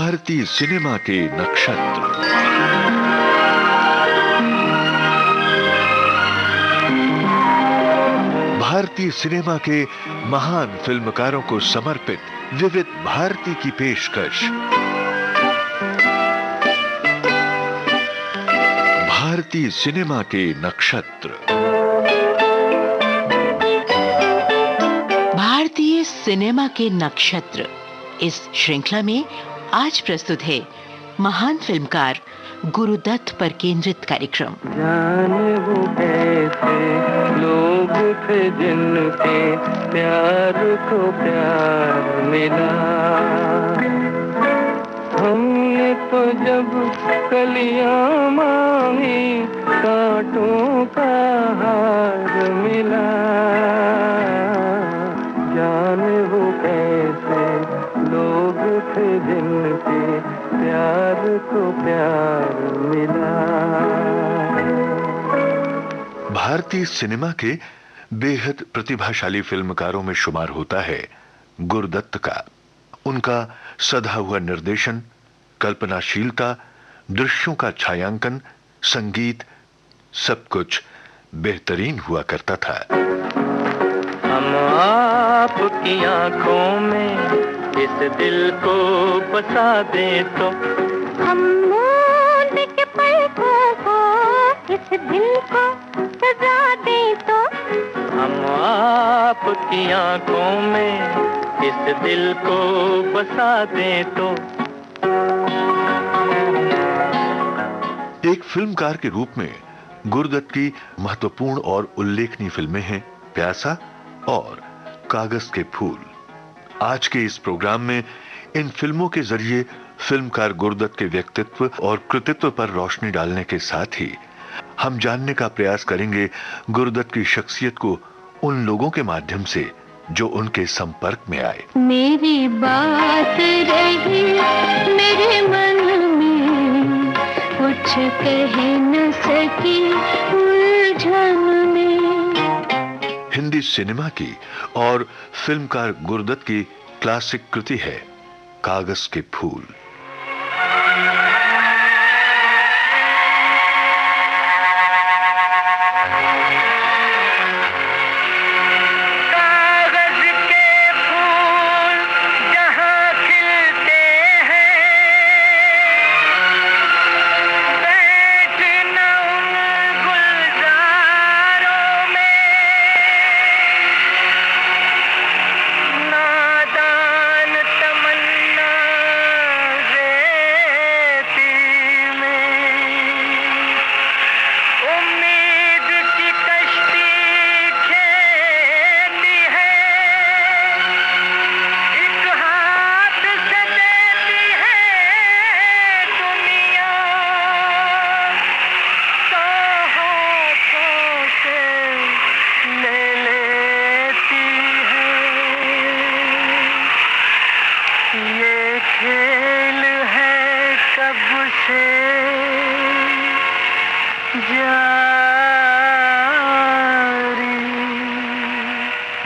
भारतीय सिनेमा के नक्षत्र। भारतीय सिनेमा के महान फिल्मकारों को समर्पित विविध भारती की पेशकश। भारतीय सिनेमा के नक्षत्र। भारतीय सिनेमा के नक्षत्र इस श्रृंखला में आज प्रस्तुत है महान फिल्मकार गुरुदत्त पर केंद्रित कार्यक्रम। जाने वो कैसे लोग थे जिनके प्यार को प्यार मिला। हमने तो जब कलियां मांगी कांटों का हार मिला। जाने वो कैसे लोग थे जिनके प्यार को प्यार मिला। भारतीय सिनेमा के बेहद प्रतिभाशाली फिल्मकारों में शुमार होता है गुरुदत्त का। उनका सधा हुआ निर्देशन, कल्पनाशीलता, दृश्यों का छायांकन, संगीत, सब कुछ बेहतरीन हुआ करता था। हम आपकी आंखों में इस दिल को बसा दे तो, हम मूंद के पलकों को इस दिल को सजा दे तो, हम आपकी आंखों में इस दिल को बसा दे तो। एक फिल्मकार के रूप में गुरुदत्त की महत्वपूर्ण और उल्लेखनीय फिल्में हैं प्यासा और कागज के फूल। आज के इस प्रोग्राम में इन फिल्मों के जरिए फिल्मकार गुरुदत्त के व्यक्तित्व और कृतित्व पर रोशनी डालने के साथ ही हम जानने का प्रयास करेंगे गुरुदत्त की शख्सियत को उन लोगों के माध्यम से जो उनके संपर्क में आए। मेरी बात रही मेरे मन में, कुछ कह न सकी उलझन में। हिंदी सिनेमा की और फिल्मकार गुरुदत्त की क्लासिक कृति है कागज के फूल।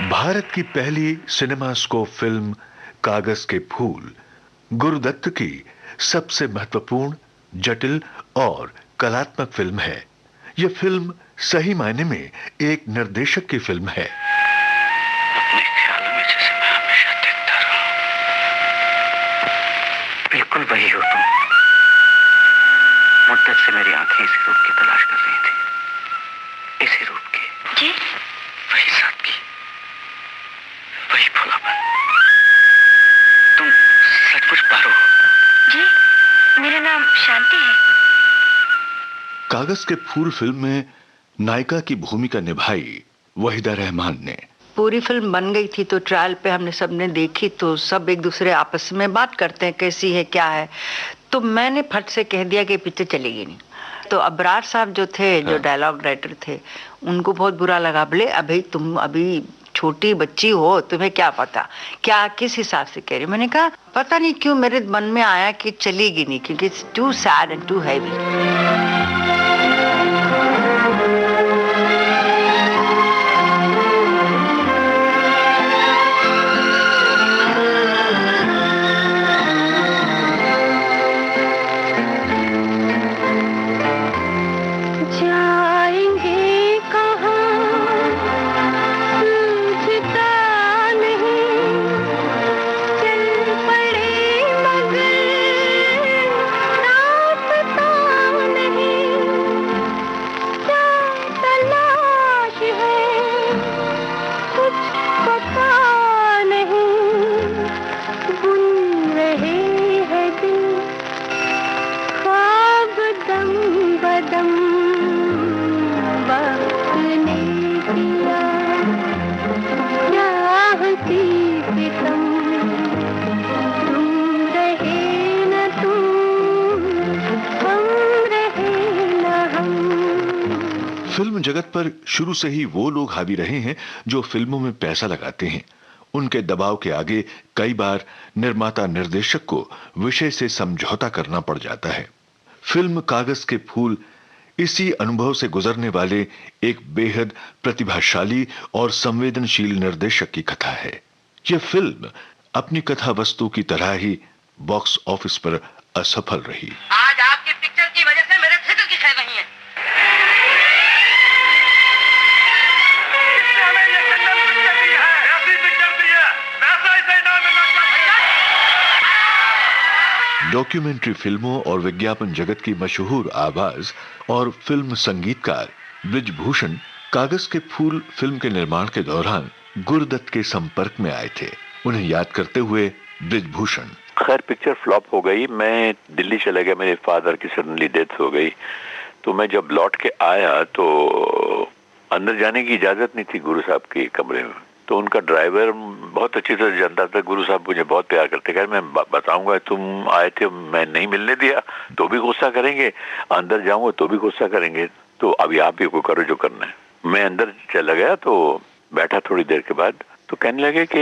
भारत की पहली सिनेमास्कोप फिल्म कागज के फूल गुरुदत्त की सबसे महत्वपूर्ण, जटिल और कलात्मक फिल्म है। यह फिल्म सही मायने में एक निर्देशक की फिल्म है। अपने ख्यालों में जैसे मैं हमेशा देखता रहा, बिल्कुल वही हो तुम। मुद्दत से मेरी आंखें इसी रूप की तलाश कर रही थी, इसी रूप की। जी? वही सादगी, वही भोलापन। तुम सचमुच पारो हो? जी, मेरा नाम शांति है। कागज के फूल फिल्म में नायिका की भूमिका निभाई वहीदा रहमान ने। पूरी फिल्म बन गई थी तो ट्रायल पे हमने सबने देखी, तो सब एक दूसरे आपस में बात करते हैं कैसी है क्या है। तो मैंने फट से कह दिया कि पिक्चर चलेगी नहीं। तो अबरार साहब जो थे, जो डायलॉग राइटर थे, उनको बहुत बुरा लगा। बोले अभी तुम अभी छोटी बच्ची हो, तुम्हें क्या पता, क्या किस हिसाब से कह रही। मैंने कहा पता नहीं क्यों मेरे मन में आया कि चलेगी नहीं, क्योंकि it's too sad and too heavy. Film जगत पर शुरू से ही वो लोग हावी रहे हैं जो फिल्मों में पैसा लगाते हैं। उनके दबाव के आगे कई बार निर्माता निर्देशक को विषय से समझौता करना पड़ जाता है। फिल्म कागज के फूल इसी अनुभव से गुजरने वाले एक बेहद प्रतिभाशाली और संवेदनशील निर्देशक की कथा है। यह फिल्म अपनी कथा वस्तु की तरह ही बॉक्स ऑफिस पर असफल रही। आज आपकी पिक्चर की वजह से मेरे थिएटर की खैर नहीं है। हमें ये जंगल पिक्चर दी है, ऐसी पिक्चर दी है, वैसा इसे ना मिलना चाहिए। डॉक्यूमेंट्री फिल्मों और विज्ञापन जगत की मशहूर आवाज और फिल्म संगीतकार ब्रिजभूषण कागज के फूल फिल्म के निर्माण के दौरान गुरुदत्त के संपर्क में आए थे। उन्हें याद करते हुए ब्रिजभूषण: खैर पिक्चर फ्लॉप हो गई, मैं दिल्ली चला गया, मेरे फादर की सडनली डेथ हो गई। तो मैं जब लौट के आया तो अंदर जाने की इजाजत नहीं थी गुरु साहब के कमरे में। तो उनका ड्राइवर बहुत अच्छी तरह जानता था गुरु साहब मुझे बहुत प्यार करते। कह मैं बताऊंगा तुम आए थे, मैं नहीं मिलने दिया तो भी गुस्सा करेंगे, अंदर जाऊंगा तो भी गुस्सा करेंगे, तो अभी आप ही को करो जो करना है। मैं अंदर चला गया तो बैठा थोड़ी देर के बाद, तो कहने लगे कि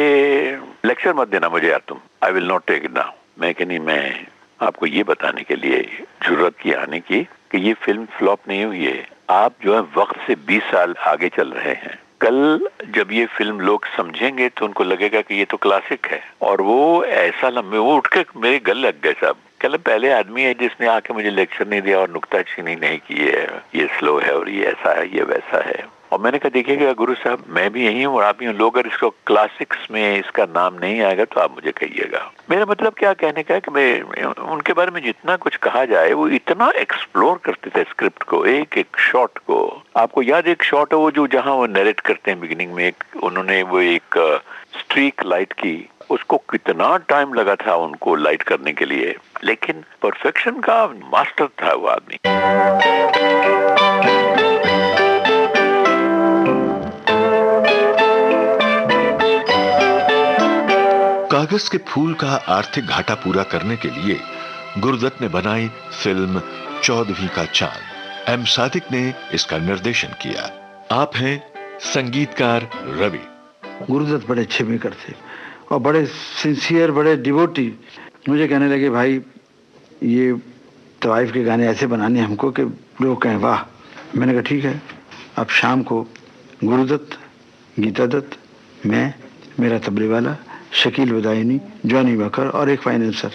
लेक्चर मत देना मुझे यार तुम, I will not take it now. मैं कि नहीं, मैं आपको ये बताने के लिए जरूरत की आने की कि ये फिल्म फ्लॉप नहीं हुई है, आप जो है वक्त से 20 साल आगे चल रहे हैं। कल जब ये फिल्म लोग समझेंगे तो उनको लगेगा कि ये तो क्लासिक है। और वो ऐसा लम्बे वो उठ के मेरे गल लग गए साहब। कल पहले आदमी है जिसने आके मुझे लेक्चर नहीं दिया और नुक्ताचीनी नहीं की है, ये स्लो है और ये ऐसा है, ये वैसा है। और मैंने कहा देखिएगा गुरु साहब, मैं भी यही हूँ और आप भी हैं, लोग अगर इसको क्लासिक्स में इसका नाम नहीं आएगा तो आप मुझे कहिएगा। मेरा मतलब क्या कहने का है कि मैं उनके बारे में जितना कुछ कहा जाए वो इतना एक्सप्लोर करते थे स्क्रिप्ट को, एक एक शॉट को। आपको याद एक शॉट है वो जो जहाँ वो नरेट करते हैं बिगिनिंग में, उन्होंने वो एक स्ट्रीक लाइट की, उसको कितना टाइम लगा था उनको लाइट करने के लिए, लेकिन परफेक्शन का मास्टर था वो आदमी। कागज के फूल का आर्थिक घाटा पूरा करने के लिए गुरुदत्त ने बनाई फिल्म 14वीं का चांद। एम सादिक ने इसका निर्देशन किया। आप हैं संगीतकार रवि। गुरुदत्त बड़े अच्छे मेकर थे और बड़े सिंसियर, बड़े डिवोटी। मुझे कहने लगे भाई ये तवाइफ के गाने ऐसे बनाने हमको कि लोग कहें वाह। मैंने कहा ठीक है। अब शाम को गुरुदत्त, गीता दत्त, मैं, मेरा तबले वाला, शकील बदायनी, जॉनी बकर और एक फाइनेंसर,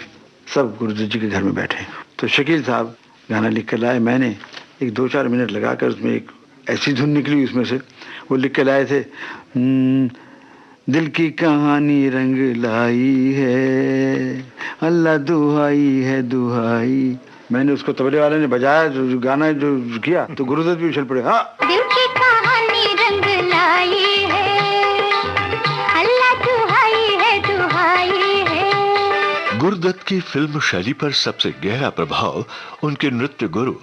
सब गुरुदत्त जी के घर में बैठे। तो शकील साहब गाना लिख कर लाए। मैंने एक 2-4 मिनट लगाकर उसमें एक ऐसी धुन निकली उसमें से, वो लिख के लाए थे, दिल की कहानी रंग लाई है, अल्लाह दुहाई है दुहाई। मैंने उसको तबले वाले ने बजाया, जो गाना जो किया, तो गुरुदत्त भी उछल पड़े। हाँ, दिल की कहानी रंग लाई है, अल्लाह दुहाई है दुहाई है। गुरुदत्त की फिल्म शैली पर सबसे गहरा प्रभाव उनके नृत्य गुरु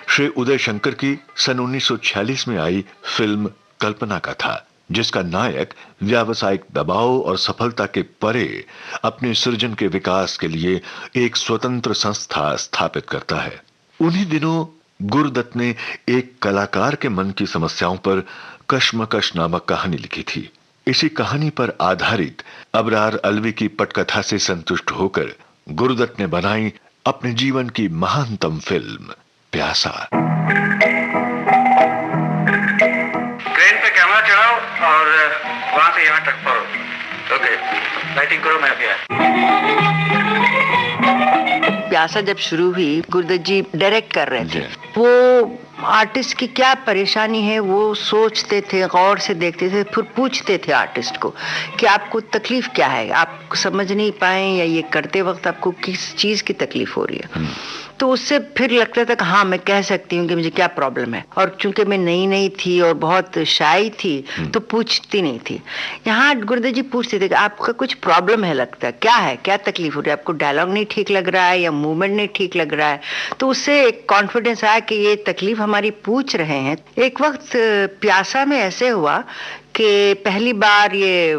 श्री उदय शंकर की सन 1946 में आई फिल्म कल्पना का था, जिसका नायक व्यावसायिक दबाव और सफलता के परे अपने सृजन के विकास के लिए एक स्वतंत्र संस्था स्थापित करता है। उन्हीं दिनों गुरुदत्त ने एक कलाकार के मन की समस्याओं पर कश्मकश नामक कहानी लिखी थी। इसी कहानी पर आधारित अबरार अलवी की पटकथा से संतुष्ट होकर गुरुदत्त ने बनाई अपने जीवन की महानतम फिल्म प्यासा। ट्रेन पे कैमरा चढ़ाओ और वहां से यहाँ तक पढ़ो। ओके, लाइटिंग करो, मैं अभी प्यासा जब शुरू हुई, गुरुदत्त जी डायरेक्ट कर रहे थे। वो आर्टिस्ट की क्या परेशानी है वो सोचते थे, गौर से देखते थे, फिर पूछते थे आर्टिस्ट को कि आपको तकलीफ क्या है, आप समझ नहीं पाए या ये करते वक्त आपको किस चीज की तकलीफ हो रही है। तो उससे फिर लगता था कि हाँ मैं कह सकती हूँ कि मुझे क्या प्रॉब्लम है। और चूंकि मैं नई थी और बहुत शाई थी तो पूछती नहीं थी। यहाँ गुरुदत्त जी पूछते थे कि आपका कुछ प्रॉब्लम है, लगता है क्या है, क्या तकलीफ हो रही है, आपको डायलॉग नहीं ठीक लग रहा है या मूवमेंट नहीं ठीक लग रहा है। तो उससे एक कॉन्फिडेंस आया कि ये तकलीफ हमारी पूछ रहे हैं। एक वक्त प्यासा में ऐसे हुआ कि पहली बार ये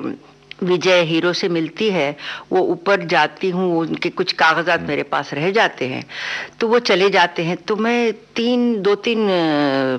विजय हीरो से मिलती है, वो ऊपर जाती हूँ, उनके कुछ कागजात मेरे पास रह जाते हैं, तो वो चले जाते हैं, तो मैं 2-3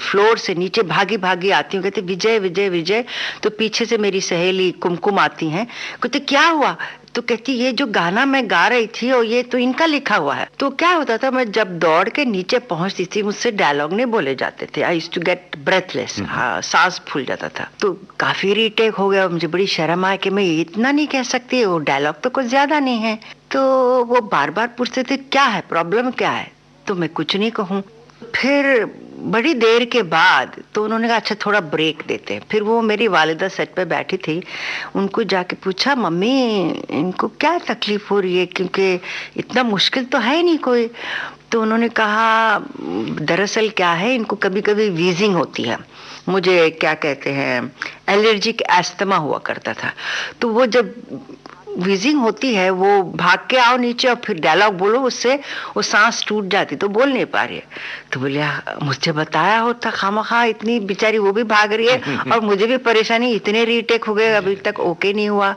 फ्लोर से नीचे भागी भागी आती हूँ, कहते विजय विजय विजय। तो पीछे से मेरी सहेली कुमकुम आती हैं, कहते क्या हुआ? तो कहती ये जो गाना मैं गा रही थी और ये तो इनका लिखा हुआ है। तो क्या होता था, मैं जब दौड़ के नीचे पहुंचती थी, मुझसे डायलॉग नहीं बोले जाते थे, I used to get breathless, हाँ, सांस फूल जाता था। तो काफी रीटेक हो गया, मुझे बड़ी शर्म आया कि मैं इतना नहीं कह सकती, वो डायलॉग तो कुछ ज्यादा नहीं है। तो वो बार बार पूछते थे क्या है, प्रॉब्लम क्या है, तो मैं कुछ नहीं कहूँ। फिर बड़ी देर के बाद तो उन्होंने कहा अच्छा थोड़ा ब्रेक देते हैं। फिर वो मेरी वालिदा सेट पे बैठी थी, उनको जाके पूछा मम्मी इनको क्या तकलीफ हो रही है, क्योंकि इतना मुश्किल तो है नहीं कोई। तो उन्होंने कहा दरअसल क्या है, इनको कभी कभी वीजिंग होती है, मुझे क्या कहते हैं एलर्जिक एस्थमा हुआ करता था। तो वो जब वीजिंग होती है, वो भाग के आओ नीचे और फिर डायलॉग बोलो, उससे वो सांस टूट जाती, तो बोल नहीं पा रही है। तो बोले मुझे बताया होता, खामखा इतनी बेचारी वो भी भाग रही है और मुझे भी परेशानी, इतने रीटेक हो गए अभी तक ओके नहीं हुआ।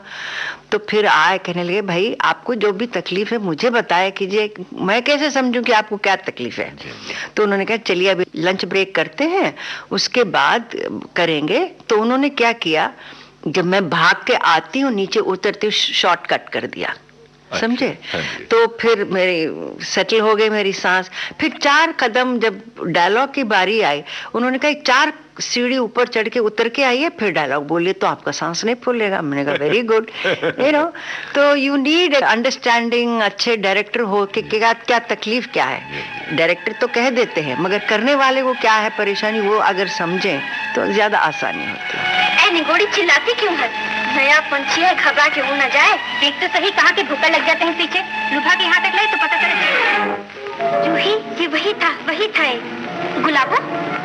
तो फिर आए, कहने लगे भाई आपको जो भी तकलीफ है मुझे बताया कीजिए, मैं कैसे समझूं कि आपको क्या तकलीफ है। तो उन्होंने कहा चलिए अभी लंच ब्रेक करते हैं, उसके बाद करेंगे। तो उन्होंने क्या किया, जब मैं भाग के आती हूँ नीचे उतरती हूँ शॉर्टकट कर दिया, समझे। तो फिर मेरी सेटल हो गई मेरी सांस। फिर 4 कदम जब डायलॉग की बारी आई, उन्होंने कहा 4 सीढ़ी ऊपर चढ़ के उतर के आइए फिर डायलॉग बोलिए तो आपका सांस नहीं फूलेगा। मैंने कहा वेरी गुड, यू नो। तो यू नीड अंडरस्टैंडिंग, अच्छे डायरेक्टर हो कि क्या तकलीफ क्या है। डायरेक्टर तो कह देते हैं मगर करने वाले को क्या है परेशानी, वो अगर समझें तो ज्यादा आसानी होती है। निगोड़ी चिल्लाती क्यों है? नया पंछी है, घबरा के वो न जाए। देख तो सही, कहाँ के भूखा लग जाते हैं पीछे। लुभा के यहाँ तक लाए तो पता चले। जूही ये वही था गुलाबो,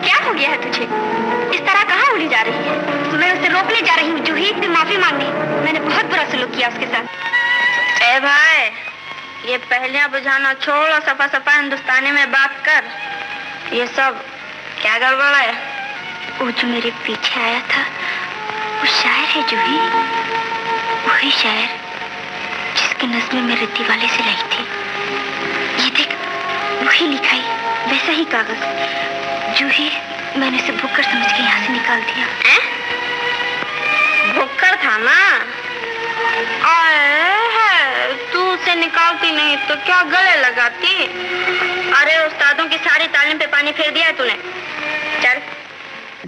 क्या हो गया है तुझे? इस तरह कहाँ उड़ी जा रही है? मैं उसे रोकने जा रही हूँ जूही, से माफी मांगने। मैंने बहुत बुरा सलूक किया उसके साथ। ए भाई, ये पहलियां बुझाना छोड़ और सफा सफा हिंदुस्तानी में बात कर। ये सब क्या गड़बड़ है? वो जो मेरे पीछे आया था वो शायर है जूही, वही शायर जिसकी नज़्में मेरे दिवाले से लाई थी। ये देख वही लिखाई, वैसा ही कागज। जूही मैंने उसे भुक्कर समझ के यहाँ से निकाल दिया। भुक्कर था ना? तू उसे निकालती नहीं तो क्या गले लगाती? अरे उस्तादों की सारी तालीम पे पानी फेर दिया है तूने। चल।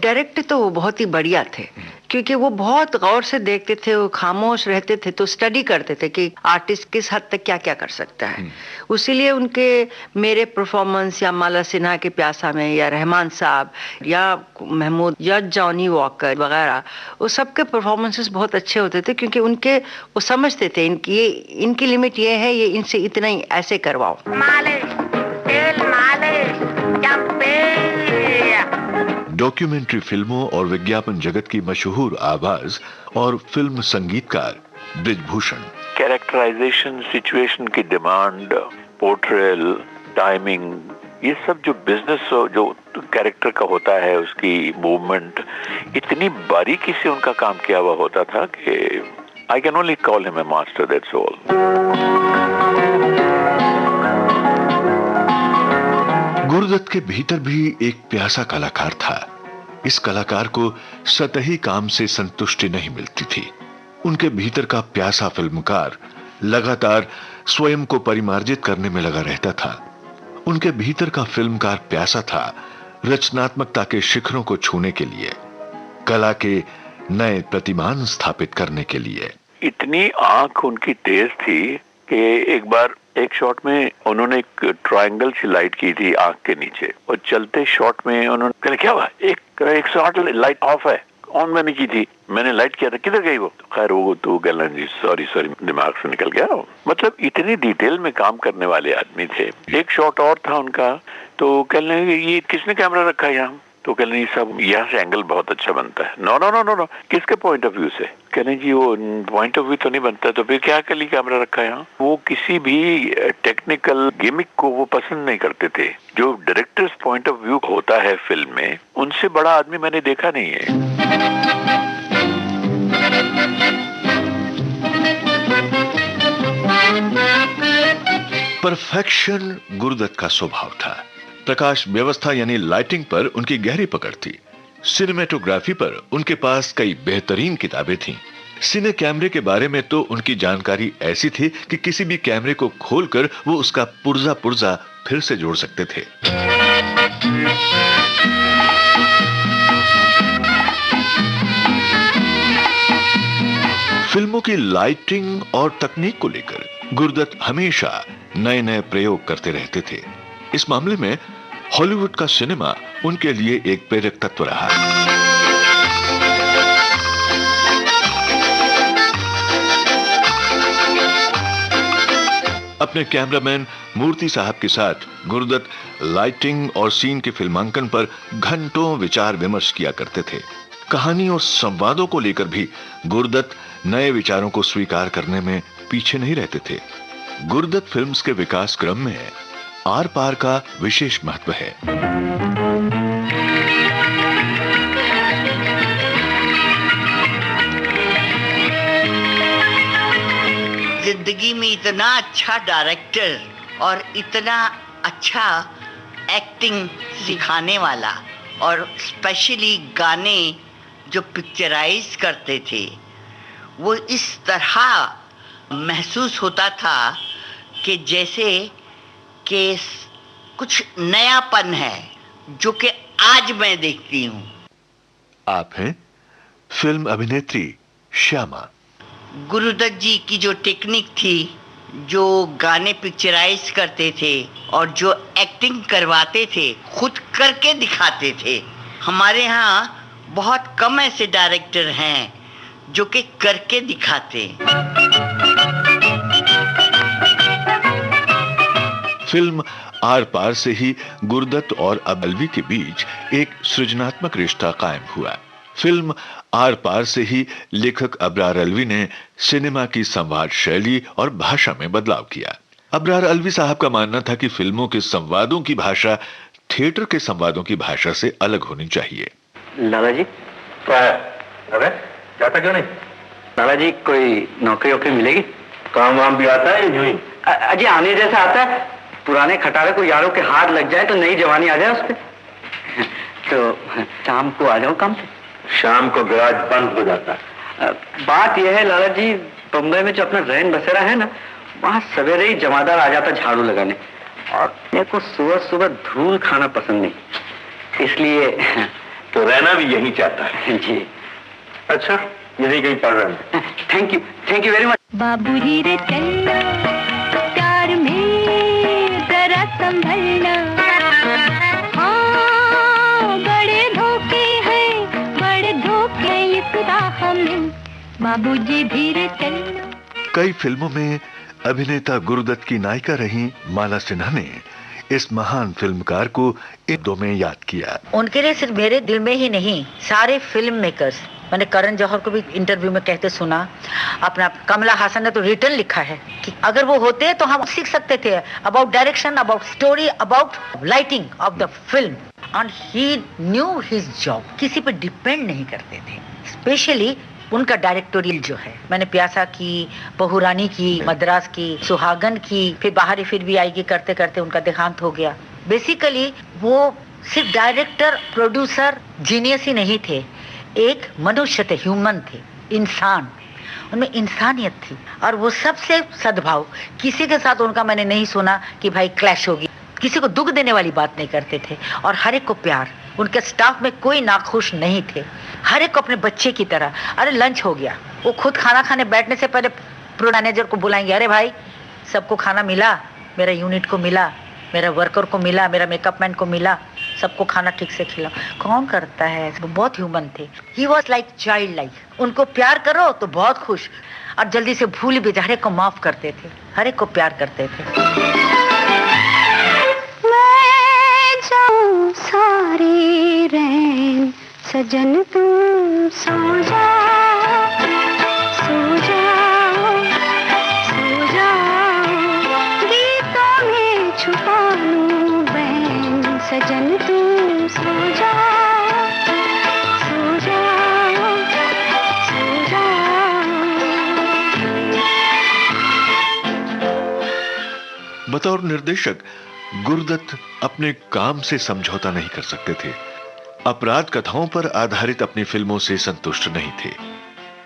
डायरेक्टर तो वो बहुत ही बढ़िया थे, क्योंकि वो बहुत गौर से देखते थे, वो खामोश रहते थे, तो स्टडी करते थे कि आर्टिस्ट किस हद तक क्या क्या कर सकता है। उसीलिए उनके मेरे परफॉर्मेंस या माला सिन्हा के प्यासा में या रहमान साहब या महमूद या जॉनी वॉकर वगैरह, वो सबके परफॉर्मेंसेस बहुत अच्छे होते थे, क्योंकि उनके वो समझते थे इनकी लिमिट ये है, ये इनसे इतना ही ऐसे करवाओ। डॉक्यूमेंट्री फिल्मों और विज्ञापन जगत की मशहूर आवाज और फिल्म संगीतकार ब्रिजभूषण। कैरेक्टराइजेशन, सिचुएशन की डिमांड, पोर्ट्रेल, टाइमिंग, ये सब जो बिजनेस जो कैरेक्टर का होता है, उसकी मूवमेंट, इतनी बारीकी से उनका काम किया हुआ होता था कि I can only call him a master, that's all. Guru Dutt के भीतर भी एक प्यासा कलाकार था। इस कलाकार को सतही काम से संतुष्टि नहीं मिलती थी। उनके भीतर का प्यासा फिल्मकार लगातार स्वयं को परिमार्जित करने में लगा रहता था। उनके भीतर का फिल्मकार प्यासा था रचनात्मकता के शिखरों को छूने के लिए, कला के नए प्रतिमान स्थापित करने के लिए। इतनी आंख उनकी तेज थी कि एक बार एक शॉट में उन्होंने एक ट्रायंगल सी लाइट की थी आंख के नीचे, और चलते शॉट में उन्होंने कहा क्या हुआ, एक शॉट लाइट ऑफ है, ऑन मैंने की थी, मैंने लाइट किया था, किधर गई वो? खैर वो तो गलन जी, सॉरी दिमाग से निकल गया। मतलब इतनी डिटेल में काम करने वाले आदमी थे। एक शॉट और था उनका, तो कहने लगे ये किसने कैमरा रखा है यहाँ? तो कहने जी सब यहाँ से एंगल बहुत अच्छा बनता है। No no no no no, किसके पॉइंट ऑफ व्यू से? कहने जी वो पॉइंट ऑफ व्यू तो नहीं बनता, तो फिर क्या कली कैमरा रखा है यहाँ? वो किसी भी टेक्निकल गिमिक को वो पसंद नहीं करते थे। जो डायरेक्टर्स पॉइंट ऑफ व्यू होता है फिल्म में, उनसे बड़ा आदमी मैंने देखा नहीं है। परफेक्शन गुरुदत्त का स्वभाव था। प्रकाश व्यवस्था यानी लाइटिंग पर उनकी गहरी पकड़ थी। सिनेमेटोग्राफी पर उनके पास कई बेहतरीन किताबें थीं। सिने कैमरे के बारे में तो उनकी जानकारी ऐसी थी कि किसी भी कैमरे को खोलकर वो उसका पुर्जा पुर्जा फिर से जोड़ सकते थे। फिल्मों की लाइटिंग और तकनीक को लेकर गुरुदत्त हमेशा नए नए प्रयोग करते रहते थे। इस मामले में हॉलीवुड का सिनेमा उनके लिए एक प्रेरक तत्व रहा। अपने कैमरामैन मूर्ति साहब के साथ गुरुदत्त लाइटिंग और सीन के फिल्मांकन पर घंटों विचार विमर्श किया करते थे। कहानी और संवादों को लेकर भी गुरुदत्त नए विचारों को स्वीकार करने में पीछे नहीं रहते थे। गुरुदत्त फिल्म्स के विकास क्रम में आर पार का विशेष महत्व है। जिंदगी में इतना अच्छा डायरेक्टर और इतना अच्छा एक्टिंग सिखाने वाला और स्पेशली गाने जो पिक्चराइज करते थे, वो इस तरह महसूस होता था कि जैसे कि कुछ नयापन है जो कि आज मैं देखती हूँ। आप हैं फिल्म अभिनेत्री श्यामा। गुरुदत्त जी की जो टेक्निक थी, जो गाने पिक्चराइज करते थे और जो एक्टिंग करवाते थे, खुद करके दिखाते थे। हमारे यहाँ बहुत कम ऐसे डायरेक्टर हैं जो कि करके दिखाते। फिल्म आर पार से ही गुरुदत्त और अबलवी के बीच एक सृजनात्मक रिश्ता कायम हुआ। फिल्म आर पार से ही लेखक अबरार अलवी ने सिनेमा की संवाद शैली और भाषा में बदलाव किया। अबरार अलवी साहब का मानना था कि फिल्मों के संवादों की भाषा थिएटर के संवादों की भाषा से अलग होनी चाहिए। लाला जी क्या है? अरे जाता क्यों नहीं? लाला जी कोई नौकरी वोकरी मिलेगी? काम वाम भी आता है? यूं ही अजय आने जैसा आता है। पुराने खटारे को यारों के हाथ लग जाए तो नई जवानी आ जाए उस पर। तो शाम को आ जाओ काम पे। शाम को गैराज बंद हो जाता है। बात यह है लाला जी, बम्बई में जो अपना रैन बसेरा है ना, वहाँ सवेरे ही जमादार आ जाता झाड़ू लगाने, और मेरे को सुबह सुबह धूल खाना पसंद नहीं, इसलिए तो रहना भी यही चाहता है। जी अच्छा, यही कहीं पढ़ रहे हैं। Thank you very much. बाबूजी रे चलना प्यार में जरा संभलना, हाँ बड़े धोखे हैं, बड़े धोखे इस राह में, बाबूजी धीरे चलना। कई फिल्मों में अभिनेता गुरुदत्त की नायिका रही माला सिन्हा ने इस महान फिल्मकार को इन दो में याद किया। उनके लिए सिर्फ मेरे दिल में ही नहीं, सारे फिल्म मेकर्स, मैंने करण जौहर को भी इंटरव्यू में कहते सुना, अपना कमला हासन ने तो रिटर्न लिखा है कि अगर वो होते तो हम सीख सकते थे about direction, about story, about lighting of the film, and he new his job. किसी पे डिपेंड नहीं करते थे। स्पेशली उनका डायरेक्टोरियल जो है, मैंने प्यासा की, बहुरानी की, मद्रास की, सुहागन की, फिर बाहरी फिर भी आएगी करते करते उनका देहांत हो गया। बेसिकली वो सिर्फ डायरेक्टर, प्रोड्यूसर, जीनियस ही नहीं थे, एक मनुष्य थे, ह्यूमन थे, इंसान, उनमें इंसानियत थी। और वो सबसे सद्भाव, किसी के साथ उनका मैंने नहीं सुना कि भाई क्लैश होगी, किसी को दुख देने वाली बात नहीं करते थे, और हर एक को प्यार। उनके स्टाफ में कोई नाखुश नहीं थे, हर एक को अपने बच्चे की तरह। अरे लंच हो गया, वो खुद खाना खाने बैठने से पहले प्रो मैनेजर को बुलाएंगे, अरे भाई सबको खाना मिला, मेरा यूनिट को मिला, मेरा वर्कर को मिला, मेरा मेकअप मैन को मिला, सबको खाना ठीक से खिलाओ। कौन करता है? वो बहुत ह्यूमन थे। He was like child like. उनको प्यार करो तो बहुत खुश, और जल्दी से भूल भी, हर एक को माफ करते थे, हर एक को प्यार करते थे। सारे रैन सजन तुम सो जाओ, सो जाओ, सो जाओ, गीतों में छुपा लूं बैन, सजन तुम सो जाओ, सो जाओ, सो जाओ। बतौर निर्देशक गुरुदत्त अपने काम से समझौता नहीं कर सकते थे। अपराध कथाओं पर आधारित अपनी फिल्मों से संतुष्ट नहीं थे।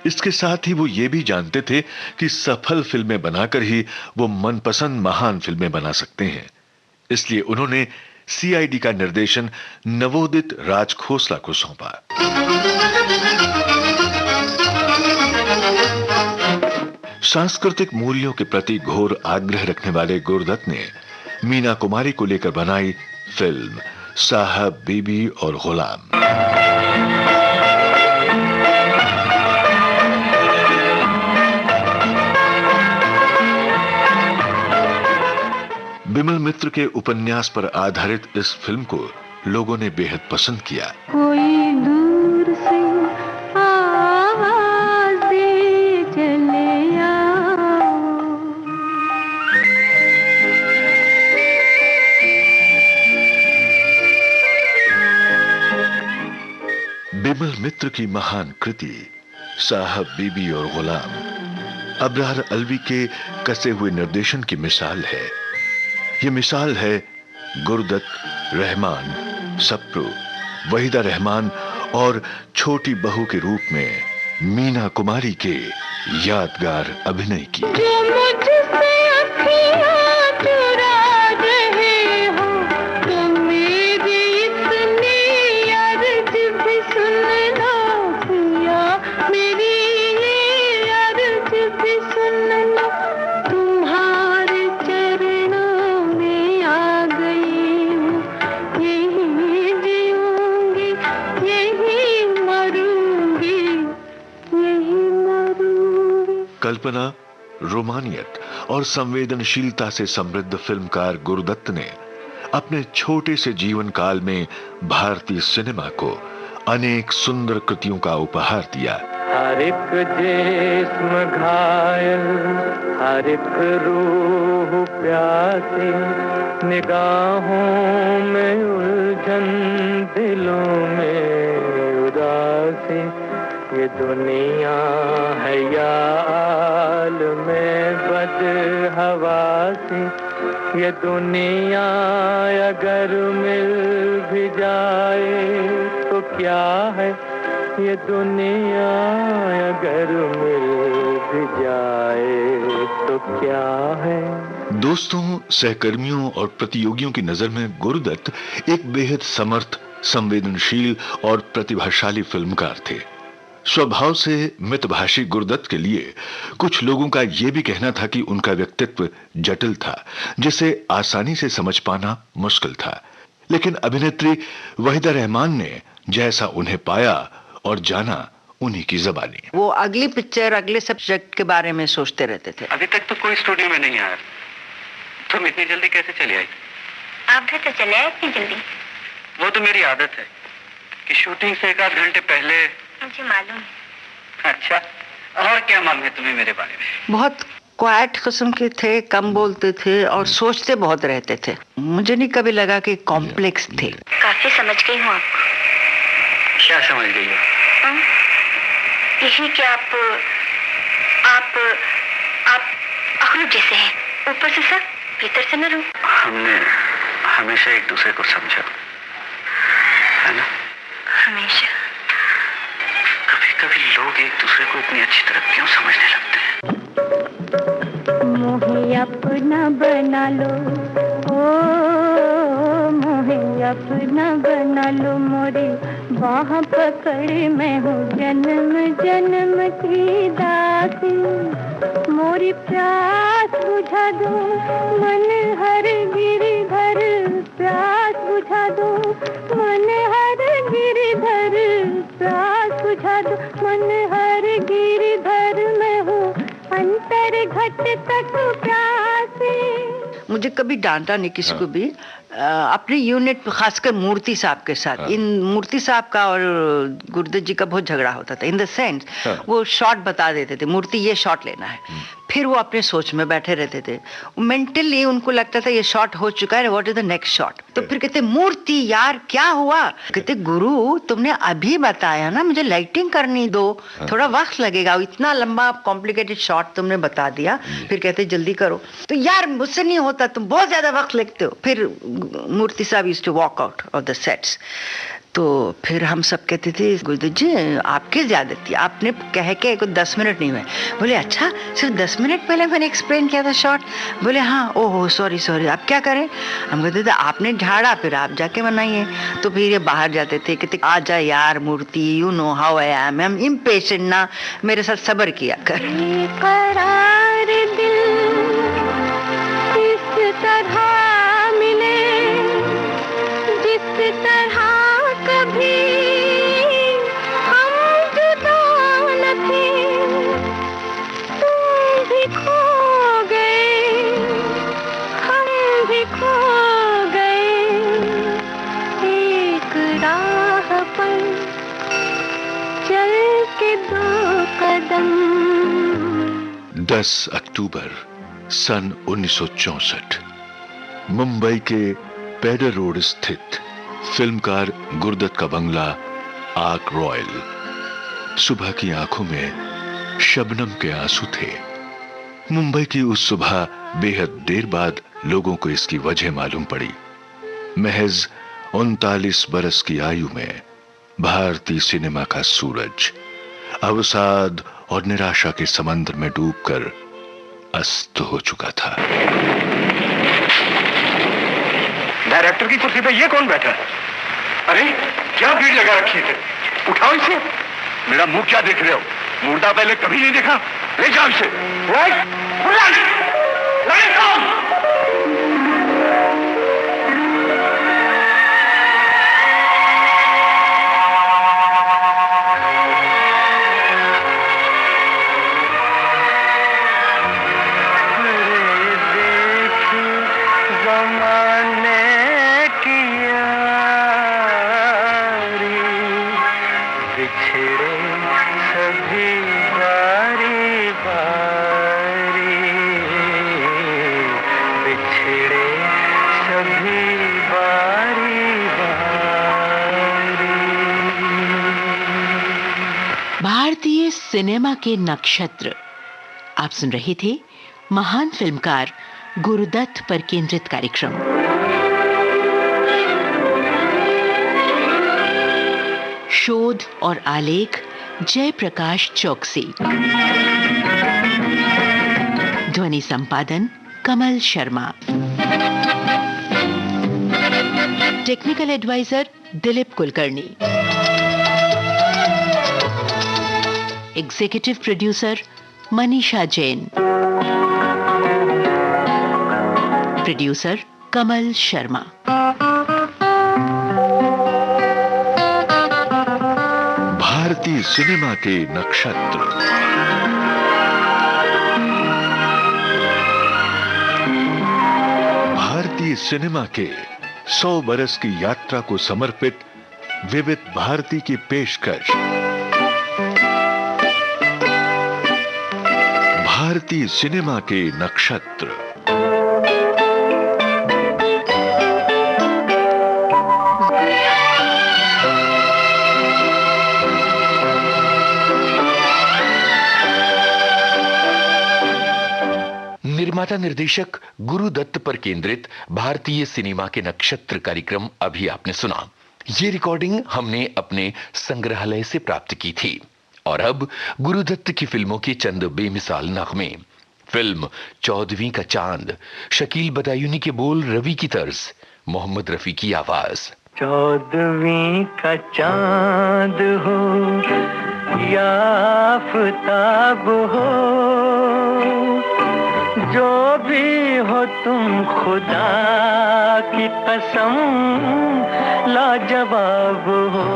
इसके साथ ही वो ये भी जानते थे कि सफल फिल्में बनाकर ही वो मनपसंद महान फिल्में बना सकते हैं। इसलिए उन्होंने सीआईडी का निर्देशन नवोदित राज खोसला को सौंपा। सांस्कृतिक मूल्यों के प्रति घोर आग्रह रखने वाले गुरुदत्त ने मीना कुमारी को लेकर बनाई फिल्म साहब बीबी और गुलाम। बिमल मित्र के उपन्यास पर आधारित इस फिल्म को लोगों ने बेहद पसंद किया। कोई दूर से आवाज़ दे चले आओ। बिमल मित्र की महान कृति साहब बीबी और गुलाम अबरार अलवी के कसे हुए निर्देशन की मिसाल है। ये मिसाल है गुरुदत्त, रहमान, सप्रू, वहीदा रहमान और छोटी बहू के रूप में मीना कुमारी के यादगार अभिनय की। कल्पना, रोमानियत और संवेदनशीलता से समृद्ध फिल्मकार गुरुदत्त ने अपने छोटे से जीवन काल में भारतीय सिनेमा को अनेक सुंदर कृतियों का उपहार दिया। हर एक जिस्म घायल, हर एक रूह प्यासी, निगाहों में उलझन, दिलों में उदासी, ये दुनिया है याल में बदहवासी, ये दुनिया अगर मिल भी जाए तो क्या है, ये दुनिया अगर मिल भी जाए तो क्या है। दोस्तों, सहकर्मियों और प्रतियोगियों की नजर में गुरुदत्त एक बेहद समर्थ, संवेदनशील और प्रतिभाशाली फिल्मकार थे। स्वभाव से मितभाषी गुरुदत्त के लिए कुछ लोगों का यह भी कहना था कि उनका व्यक्तित्व जटिल था, जिसे आसानी से समझ पाना मुश्किल था। लेकिन अभिनेत्री वहीदा रहमान ने जैसा उन्हें पाया और जाना, उन्हीं की ज़बानी। वो अगली पिक्चर, अगले सब्जेक्ट के बारे में सोचते रहते थे। अभी तक तो कोई स्टूडियो में नहीं आया, तुम इतनी जल्दी कैसे चली आई? आप घर तो चले आए इतनी जल्दी? वो तो मेरी आदत है कि शूटिंग से एक आध घंटे पहले। मुझे मालूम है। अच्छा, और क्या मालूम है तुम्हें मेरे बारे में? बहुत क्वाइट किस्म के थे, कम बोलते थे और सोचते बहुत रहते थे। मुझे नहीं कभी लगा कि कॉम्प्लेक्स थे। काफी समझ गई हूँ आपको। क्या समझ गई हो? यही कि आप अखलूक जैसे हैं, ऊपर से सर, भीतर से नरम। हमने हमेशा एक दूसरे को समझा है ना? हमेशा। कभी लोग एक दूसरे को इतनी अच्छी तरह क्यों समझने लगते हैं? मोहे अपना बना लो, ओ मोहे अपना बना लो, मोरी बाह पकड़ मैं हूँ जन्म जन्म की दासी, मोरी प्यास बुझा दो मन हर गिरधर, प्यास बुझा दो मन हर गिरधर, प्यास बुझा दो मन हर गिरधर, मैं हूँ अंतर घट तक प्यासी। मुझे कभी डांटा नहीं किसी को भी। अपने यूनिट खासकर मूर्ति साहब के साथ, इन मूर्ति साहब का और गुरुदत्त जी का बहुत झगड़ा होता था। इन द सेंस वो शॉट बता देते थे, मूर्ति ये शॉट लेना है, फिर वो अपने सोच में बैठे रहते थे। मेंटली उनको लगता था ये शॉट हो चुका है, what is the next shot. तो फिर कहते मूर्ति यार क्या हुआ? कहते गुरु तुमने अभी बताया ना मुझे लाइटिंग करनी दो, थोड़ा वक्त लगेगा, इतना लंबा कॉम्प्लिकेटेड शॉट तुमने बता दिया। फिर कहते जल्दी करो। तो यार मुझसे नहीं होता, तुम बहुत ज्यादा वक्त लगते हो। फिर मूर्ति साहब used to walk out of the sets. तो फिर हम सब कहते थे गुरुदत्त जी आपकी ज्यादती, आपने कह के 10 मिनट नहीं हुए। बोले अच्छा सिर्फ 10 मिनट पहले मैंने एक्सप्लेन किया था शॉट? बोले हाँ, ओहो सॉरी आप क्या करें? हम कहते थे आपने झाड़ा, फिर आप जाके बनाइए। तो फिर ये बाहर जाते थे, कहते आ जा यार Murthy, you know how I am impatient ना, मेरे साथ सब्र किया कर। करार दिल इस तरह मिले जिस तरह कभी हम जुदा न थे, तुम भी खो गए हम भी खो गए एक राह पर चल के 2 कदम। 10 अक्टूबर सन 1964 मुंबई के पेडर रोड स्थित फिल्मकार गुरुदत्त का बंगला आर्क रॉयल। सुबह की आंखों में शबनम के आंसू थे। मुंबई की उस सुबह बेहद देर बाद लोगों को इसकी वजह मालूम पड़ी। महज 39 बरस की आयु में भारतीय सिनेमा का सूरज अवसाद और निराशा के समंदर में डूबकर अस्त हो चुका था। डायरेक्टर की कुर्सी पे ये कौन बैठा है? अरे क्या भीड़ लगा रखी है? उठाओ इसे। मेरा मुंह क्या देख रहे हो? मुर्दा पहले कभी नहीं देखा। ले जाओ इसे। भारतीय सिनेमा के नक्षत्र। आप सुन रहे थे महान फिल्मकार गुरुदत्त पर केंद्रित कार्यक्रम। शोध और आलेख जयप्रकाश चौकसी। ध्वनि संपादन Kamal Sharma. Technical advisor Dilip Kulkarni. Executive producer Manisha Jain. Producer Kamal Sharma. भारतीय सिनेमा के नक्षत्र। भारतीय सिनेमा के 100 बरस की यात्रा को समर्पित विविध भारती की पेशकश। भारतीय सिनेमा के नक्षत्र। निर्माता निर्देशक गुरुदत्त पर केंद्रित भारतीय सिनेमा के नक्षत्र कार्यक्रम अभी आपने सुना। ये रिकॉर्डिंग हमने अपने संग्रहालय से प्राप्त की थी। और अब गुरुदत्त की फिल्मों के चंद बेमिसाल नगमे। फिल्म 14वीं का चांद, शकील बदायूनी के बोल, रवि की तर्ज, मोहम्मद रफी की आवाज। 14वीं का चांद हो या आफताब हो, जो भी हो तुम खुदा की कसम लाजवाब हो।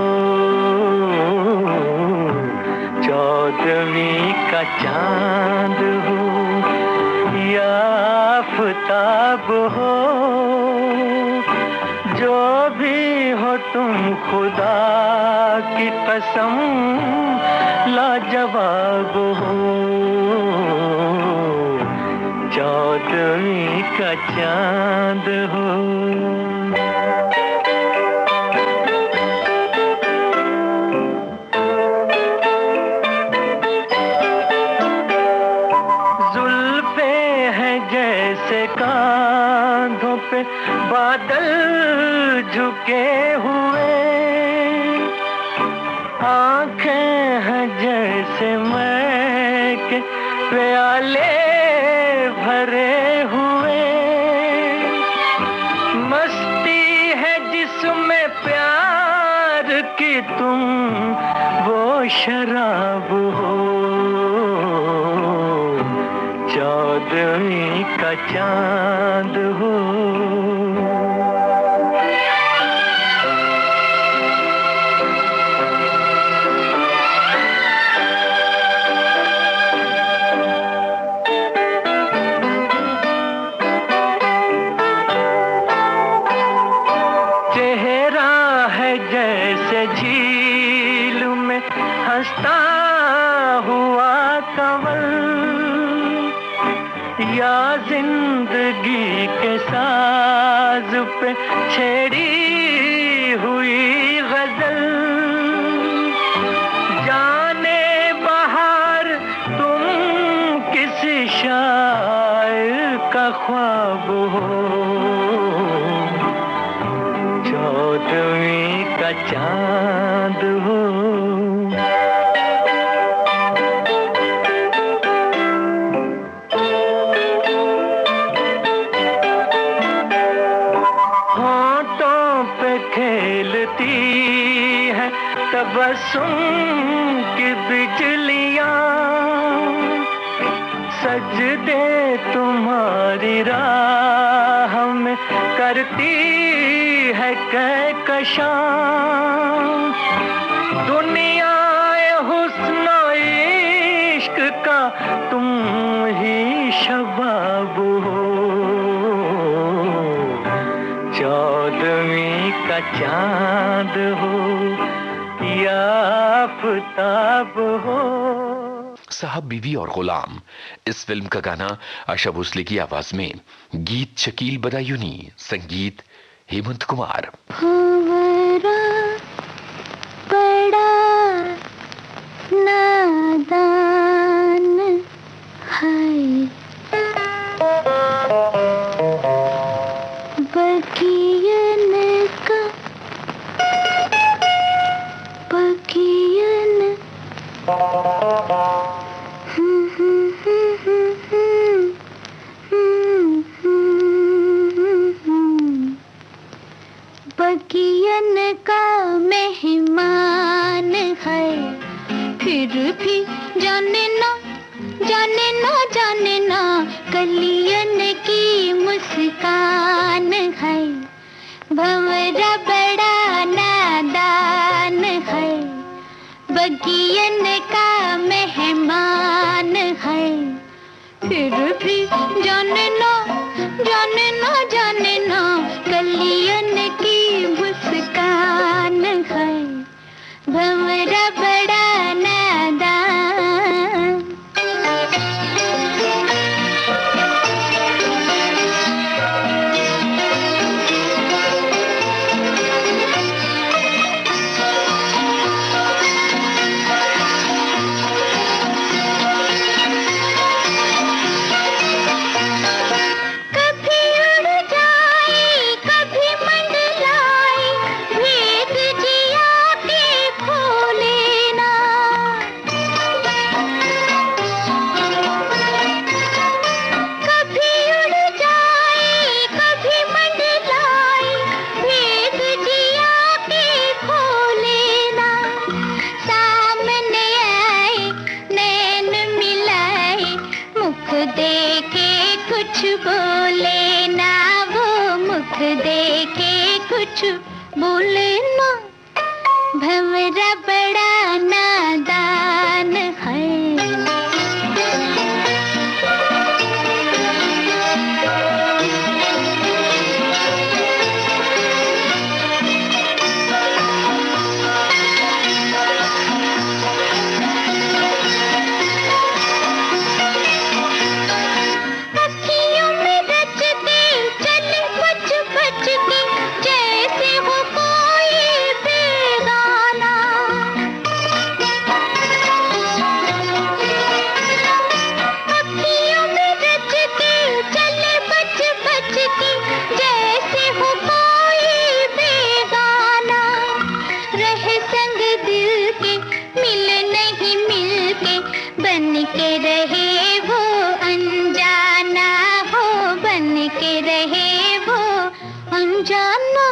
14वीं का चांद हो या आफताब हो, जो भी हो तुम खुदा की कसम लाजवाब हो। 14वीं का चांद हो। जुल्फे हैं जैसे कांधों पे बादल झुके हुए, आंखें हैं जैसे मैं के प्याले भरे हुए, मस्ती है जिसमें प्यार की तुम वो शराब हो। 14वीं का चांद हो। जैसे झील में हंसता हुआ कंवल, या जिंदगी के साज पे छेड़ी हुई गजल। जाने बहार तुम किसी शायर का ख्वाब हो। 14वीं का चांद हो। होठों पे खेलती है तबस्सुम की बिजलियां, सजदे तुम्हारी राह में करती है कहकशां। दुनिया हुस्न इश्क का तुम ही शबाब हो। 14वीं का चांद हो या आफताब हो। साहब बीवी और गुलाम इस फिल्म का गाना आशा भोसले की आवाज में, गीत शकील बदायूनी, संगीत हेमंत कुमार। बड़ा नादान है, बगियन का बगियन बगियन का मेहमान है, फिर भी जाने ना जाने ना जाने ना कलियन की मुस्कान है। भंवरा बड़ा नादान है, बगियन का मेहमान है, फिर भी जाने ना जाने ना जाने ना कलियन की मुस्कान है। भंवरा बड़ा नादान। बोले ना वो मुख देके कुछ बोले ना, भंवरा बड़ा नादान है। कभी जाना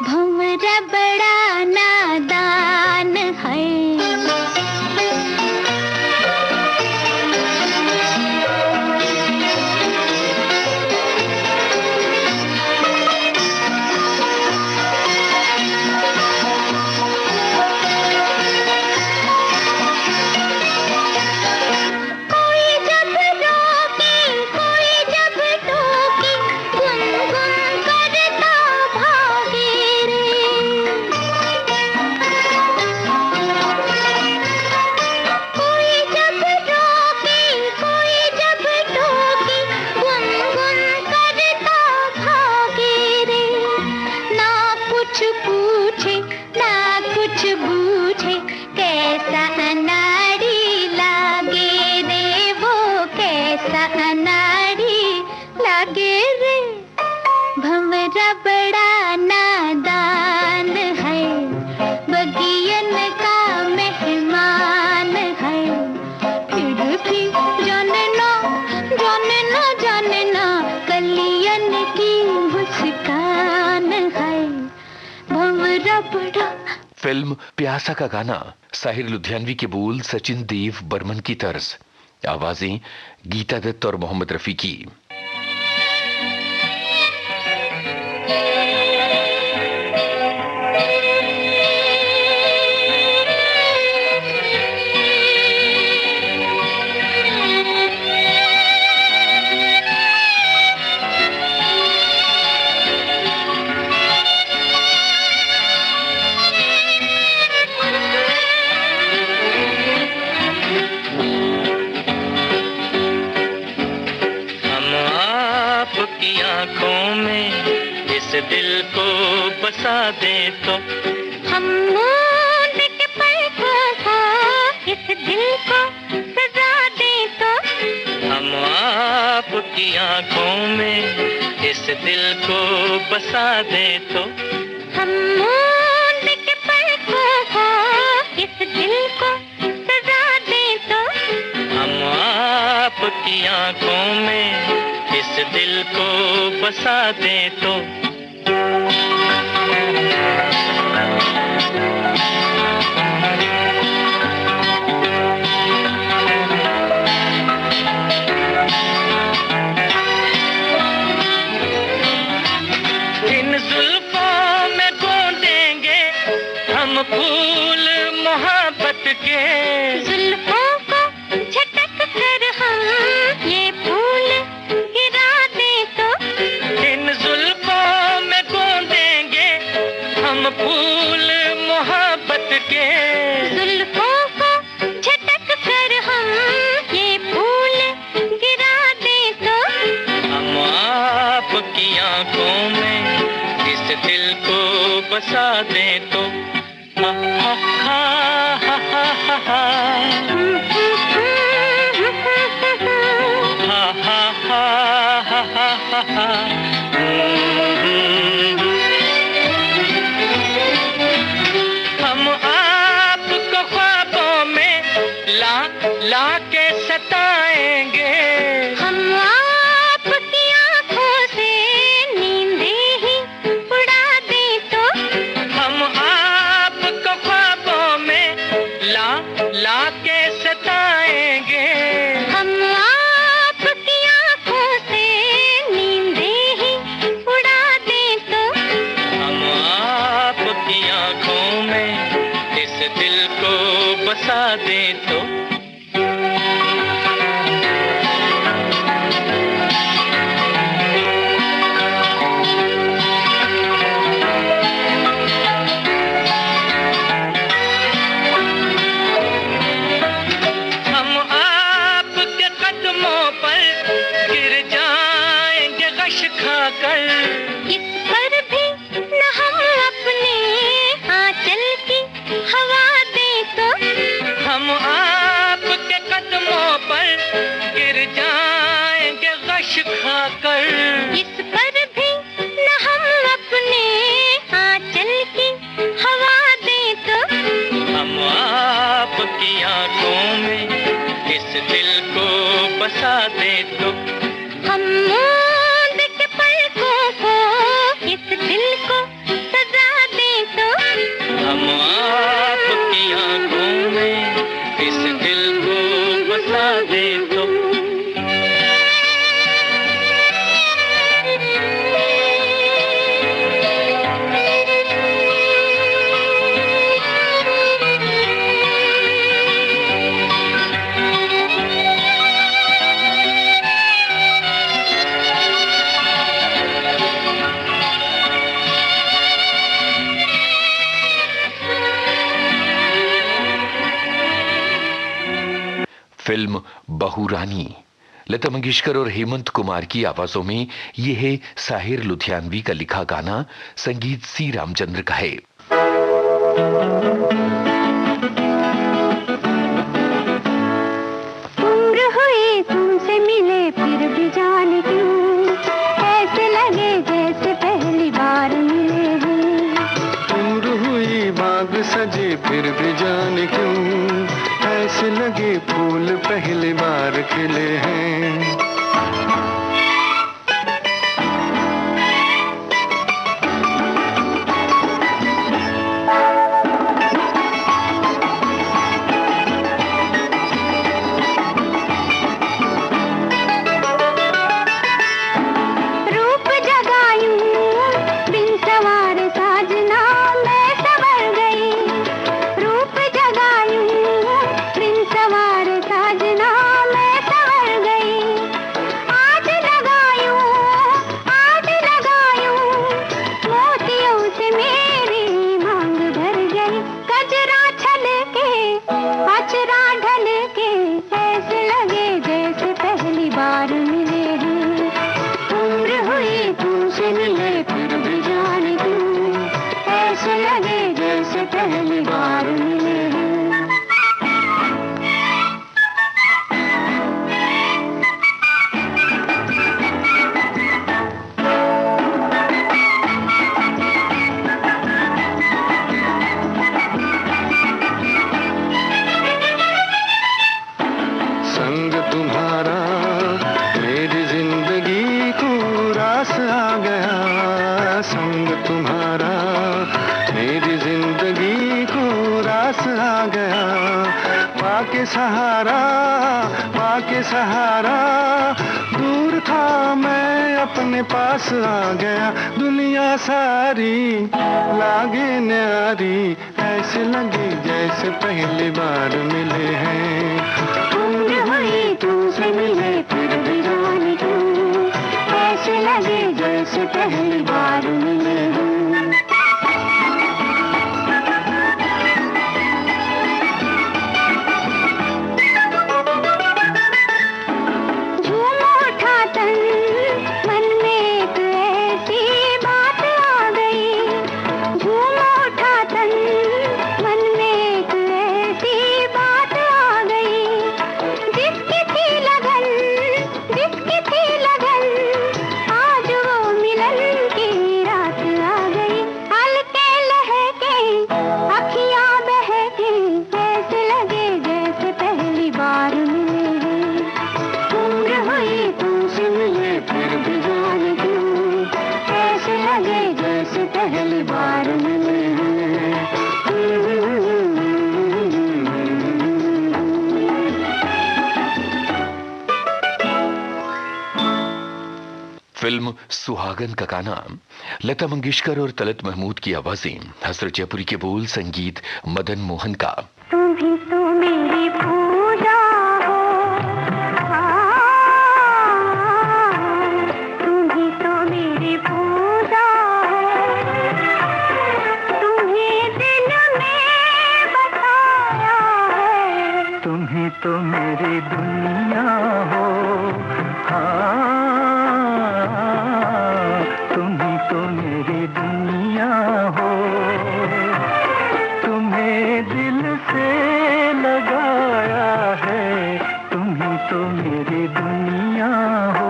भंवरा बड़ा नादान है। फिल्म प्यासा का गाना साहिर लुधियानवी के बोल, सचिन देव बर्मन की तर्ज, आवाजें गीता दत्त और मोहम्मद रफी की। दिल को बसा दे तो हम मूंद के पलकों को इस दिल को सजा दे तो हम आपकी आंखों में इस दिल को बसा दे तो हम मूंद के पलकों को इस दिल को सजा दे तो हम आपकी आंखों में इस दिल को बसा दे तो फूल मोहब्बत के जुल्फों को झटक कर हम ये फूल गिरा दे तो इन जुल्फों में गोंदेंगे हम फूल मोहब्बत के जुल्फों को झटक कर हम ये फूल गिरा दे तो हम आपकी आंखों में इस दिल को बसा दे तो हम आपको ख्वाबों में ला के सताएंगे हम आपकी आंखों से नींदे ही उड़ा दे तो हम आपको ख्वाबों में ला के सताएंगे हम आपकी आंखों से नींदे ही उड़ा दे तो हम आपकी आंखों में इस दिल को बसा दे तो इस पर भी न हम अपने आंचल की हवा दे तो हम को सजा दे तो हम आपकी आंखों में इस दिल को बसा दे तो फिल्म बहू रानी लता मंगेशकर और हेमंत कुमार की आवाजों में यह है साहिर लुधियानवी का लिखा गाना, संगीत सी रामचंद्र का है। उम्र हुई तुमसे मिले फिर भी जाने क्यों ऐसे लगे जैसे पहली बार मिले हैं। उम्र हुई बाग सजे फिर भी जाने क्यों ऐसे लगे फूल पहली बार खिले हैं। सहारा दूर था मैं अपने पास आ गया। दुनिया सारी लागे न्यारी ऐसे लगे जैसे पहली बार मिले हैं। उम्र हुई तुमसे मिले फिर भी जाने क्यों ऐसे लगे जैसे पहली बार मिले हैं। फिल्म सुहागन का गाना, लता मंगेशकर और तलत महमूद की आवाजें, हसरत जयपुरी के बोल, संगीत मदन मोहन का। तुम ही तो मेरी पूजा हो, तुम ही तो मेरी पूजा हो, तुम्हें दिल में बसाया है। तुम ही तो मेरी दुनिया हो, तुम ही तो मेरी दुनिया हो, तुम्हें दिल से लगाया है। तुम ही तो मेरी दुनिया हो।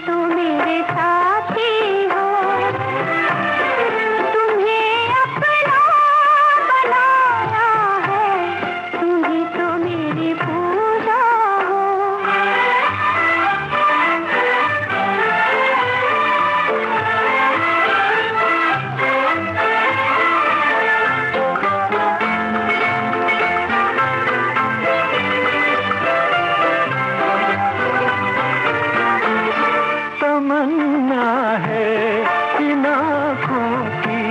तो मेरे साथी हो, तुम्हें अपना बनाया है, तुम ही तो मेरी पूजा हो। तमन्ना है इन आँखों की,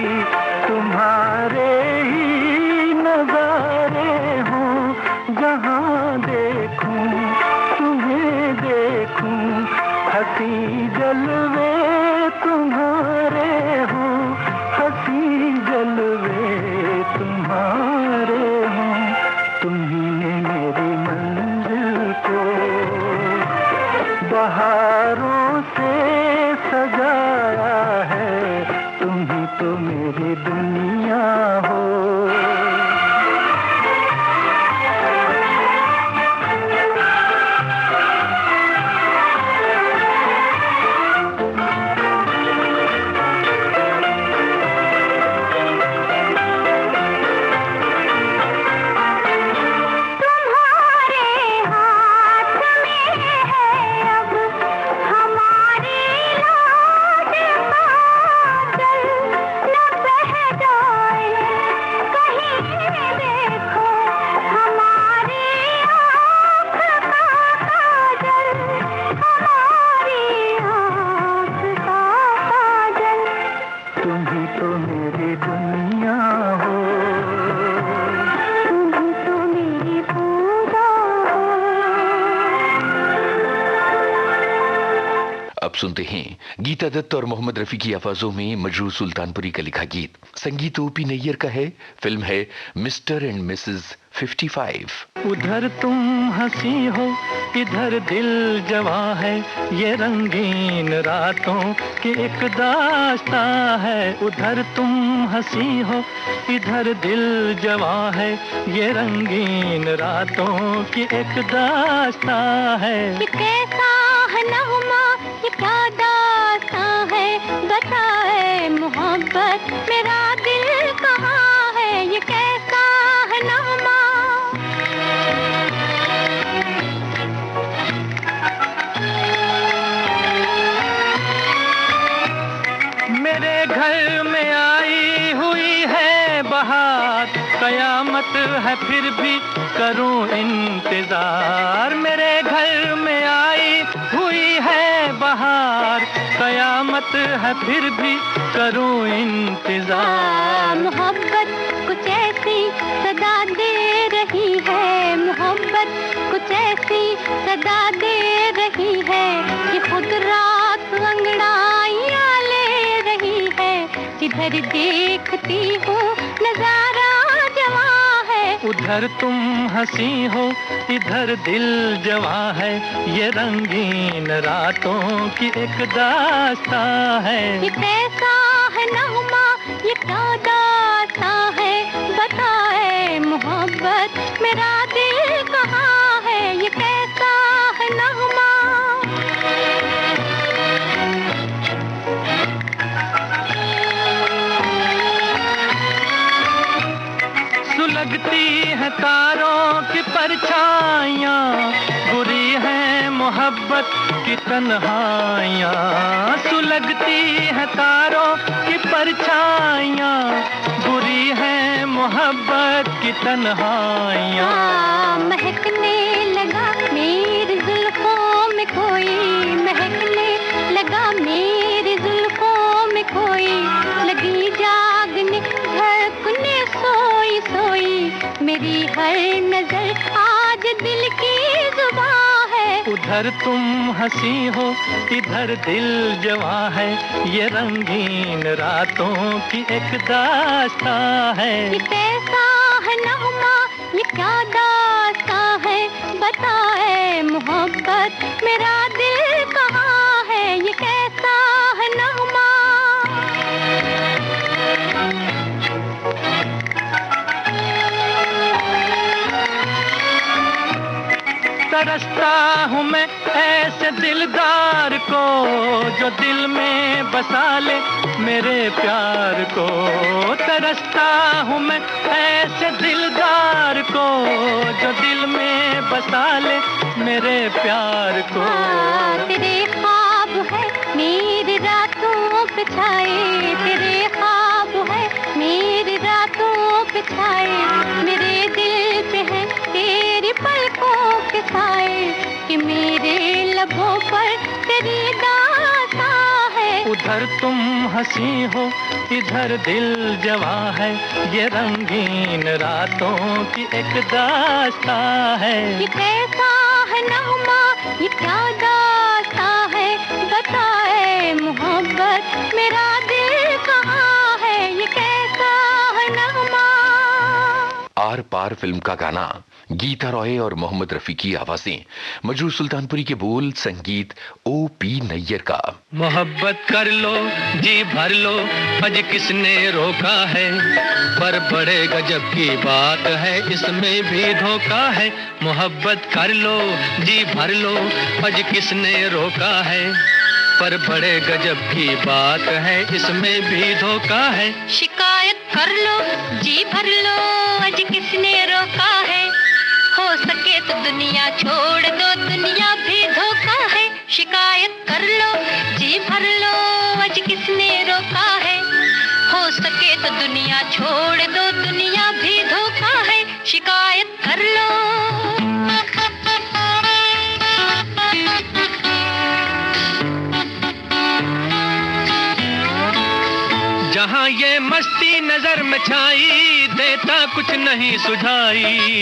तुम्हारे ही नजारे हों, जहाँ देखूं तुम्हें देखूं, हंसी जलवे तुम्हारे हों, हंसी जलवे तुम्हारे हों। तुम्ही ने मेरी मंजिल को बहारों से सजाया है, तुम ही तो मेरी दुनिया हो। अब सुनते हैं गीता दत्त और मोहम्मद रफी की आवाजों में मजरू सुल्तानपुरी का लिखा गीत। संगीत ओपी नैयर का है। फिल्म है मिस्टर एंड मिसेस 55। उधर तुम हंसी हो, इधर दिल जवां है, ये रंगीन रातों की एक दास्तां है। उधर तुम हंसी हो, इधर दिल जवां है, ये रंगीन रातों की एक दास्तां है। ये कैसा है नगमा, ये क्या दास्तां है, बताए मोहब्बत मेरा दिल कहाँ है। ये कैसा है नगमा, मेरे घर में आई हुई है बहार, कयामत है फिर भी करूं इंतजार। मेरे घर में आई हुई है बहार, कयामत है फिर भी करूं इंतजार। मोहब्बत कुछ ऐसी सदा दे रही है, मोहब्बत कुछ ऐसी सदा दे रही है, ये खुद रात अंगड़ाइयां ले रही है। जिधर देखती हूँ नजारा जवां है। उधर तुम हंसी हो, इधर दिल जवां है, ये रंगीन रातों की एक दास्तां है। ये कैसा है नगमा, ये क्या दास्तां है, बताए मोहब्बत मेरा दिल कहाँ है। ये कैसा है नगमा, सुलगती है तारों की परछाइयाँ, बुरी है मोहब्बत की तन्हाइयाँ। सुलगती है तारों की परछाइयाँ, बुरी है मोहब्बत की तन्हाइयाँ। महकने लगा मेरी जुल्फों में कोई, महकने लगा मेरी जुल्फों में कोई, लगी जागने धड़कने सोई सोई, मेरी हर नजर आज दिल की जुबां है। उधर तुम हंसी हो, इधर दिल जवां है, ये रंगीन रातों की एक दास्तां है। ये कैसा है नगमा, ये क्या दास्तां है, बताए मोहब्बत मेरा दिल कहाँ है। ये कैसा है नगमा, तरसता हूँ मैं ऐसे दिलदार को जो दिल में बसा ले मेरे प्यार को। तरसता हूँ मैं ऐसे दिलदार को जो दिल में बसा ले मेरे प्यार को। तेरे ख्वाब है मेरी रातों पे छाए, तेरे ख्वाब है मेरी रातों पे छाए, मेरे दिल पे है तेरी पलकों के साए, कि मेरे लबों पर तेरी दास्तां है। उधर तुम हंसी हो इधर दिल जवां है, ये रंगीन रातों की एक दास्तां है। ये कैसा है नगमा, ये क्या दास्तां है, बताए मोहब्बत मेरा दिल कहाँ है, ये कैसा है नगमा। आर पार फिल्म का गाना गीता रॉय और मोहम्मद रफी की आवाजें, मजरूर सुल्तानपुरी के बोल, संगीत O.P. नैयर का। मोहब्बत कर लो जी भर लो अज किसने रोका है, पर बड़े गजब की बात है इसमें भी धोखा है। मोहब्बत कर लो जी भर लो अज किसने रोका है, पर बड़े गजब की बात है इसमें भी धोखा है। शिकायत कर लो जी भर लो अज किसने रोका है, हो सके तो दुनिया छोड़ दो दुनिया भी धोखा है। शिकायत कर लो जी भर लो अज किसने रोका है, हो सके तो दुनिया छोड़ दो दुनिया भी धोखा है। शिकायत कर लो। जहाँ ये मस्ती नजर में छाई देता कुछ नहीं सुझाई,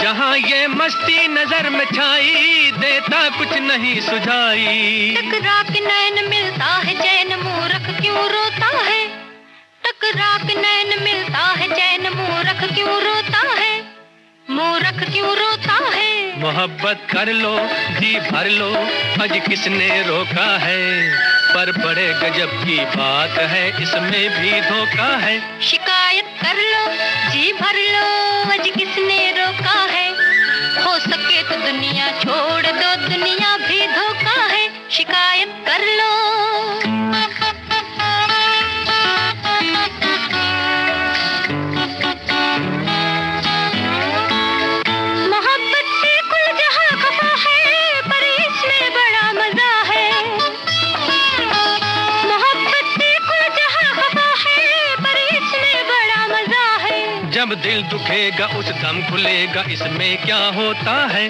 जहाँ ये मस्ती नजर में छाई देता कुछ नहीं सुझाई। टकरा के नैन मिलता है चैन मूर्ख क्यों रोता है, टकरा के नैन मिलता है चैन मूर्ख क्यों रोता है, मूर्ख क्यों रोता है। मोहब्बत कर लो जी भर लो अज किसने रोका है, पर बड़े गजब की बात है इसमें भी धोखा है। शिकायत कर लो जी भर लो अज किसने रोका है, हो सके तो दुनिया छोड़ दो दुनिया भी धोखा है। शिकायत कर लो। जब दिल दुखेगा उस दम खुलेगा इसमें क्या होता है,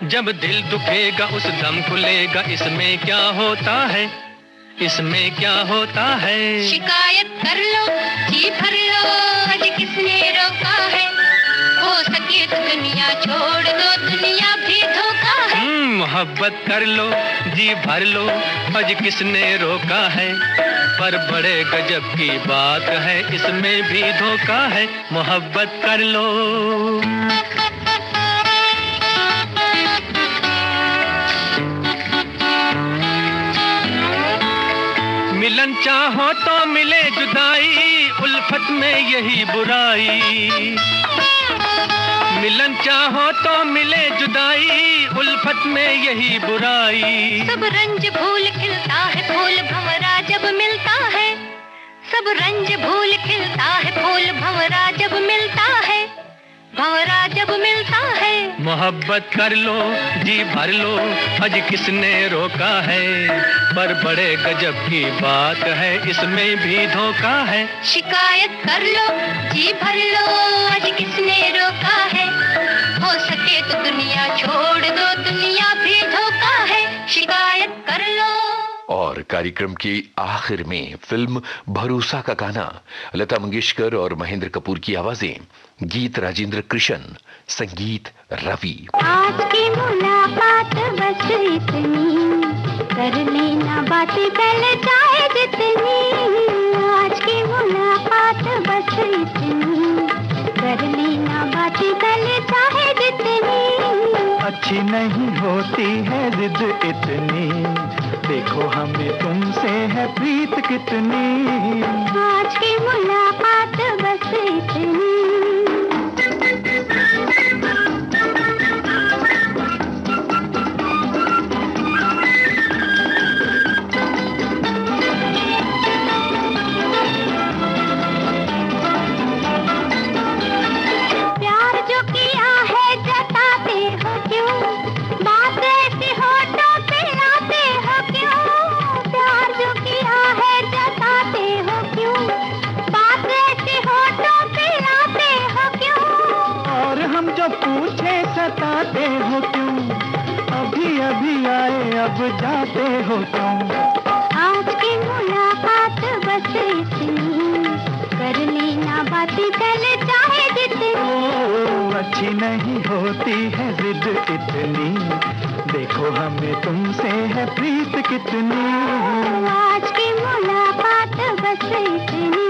जब दिल दुखेगा उस दम खुलेगा इसमें क्या होता है, इसमें क्या होता है। शिकायत कर लो जी भर लो अज किसने रोका है, हो सके तो दुनिया छोड़ दो दुनिया भी धोखा है। मोहब्बत कर लो जी भर लो अज किसने रोका है, पर बड़े गजब की बात है इसमें भी धोखा है। मोहब्बत कर लो। मिलन चाहो तो मिले जुदाई उल्फत में यही बुराई, मिलन चाहो तो मिले जुदाई उल्फत में यही बुराई। सब रंज भूल खिलता है फूल भंवरा जब मिलता है, सब रंज भूल खिलता है फूल भंवरा जब मिलता है, भंवरा जब मिलता है। मोहब्बत कर लो जी भर लो अज किसने रोका है, पर बड़े गजब की बात है इसमें भी धोखा है। शिकायत कर लो जी भर लो अज किसने रोका है, हो सके तो दुनिया छोड़ दो दुनिया भी धोखा है। शिकायत कर लो। और कार्यक्रम के आखिर में फिल्म भरोसा का गाना, लता मंगेशकर और महेंद्र कपूर की आवाजें, गीत राजेंद्र कृष्ण, संगीत रवि। आज की मुलाकात बस इतनी, कर लेना बातें पहले चाहे जितनी, आज की मुलाकात बस इतनी, कर लेना बातें पहले चाहे जितनी। अच्छी नहीं होती है जिद इतनी, देखो हमें तुमसे है प्रीत कितनी, आज की मुलाकात बस इतनी। जाते हो तुम। आज की मुलाकात बस इतनी, कर लेना बातें चल चाहे जितनी। अच्छी नहीं होती है जिद इतनी, देखो हमें तुमसे है प्रीत कितनी। आज की मुलाकात बस इतनी।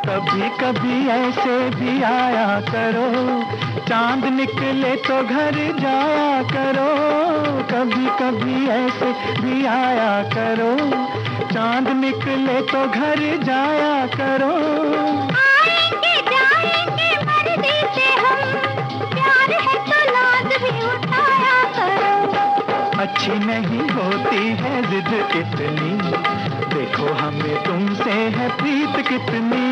कभी कभी ऐसे भी आया करो, चांद निकले तो घर जाया करो। कभी कभी ऐसे भी आया करो, चांद निकले तो घर जाया करो। आएंगे जाएंगे मर्जी से हम, प्यार है तो लाज भी उठाया करो। अच्छी नहीं होती है जिद इतनी, देखो हमें तुमसे है प्रीत कितनी।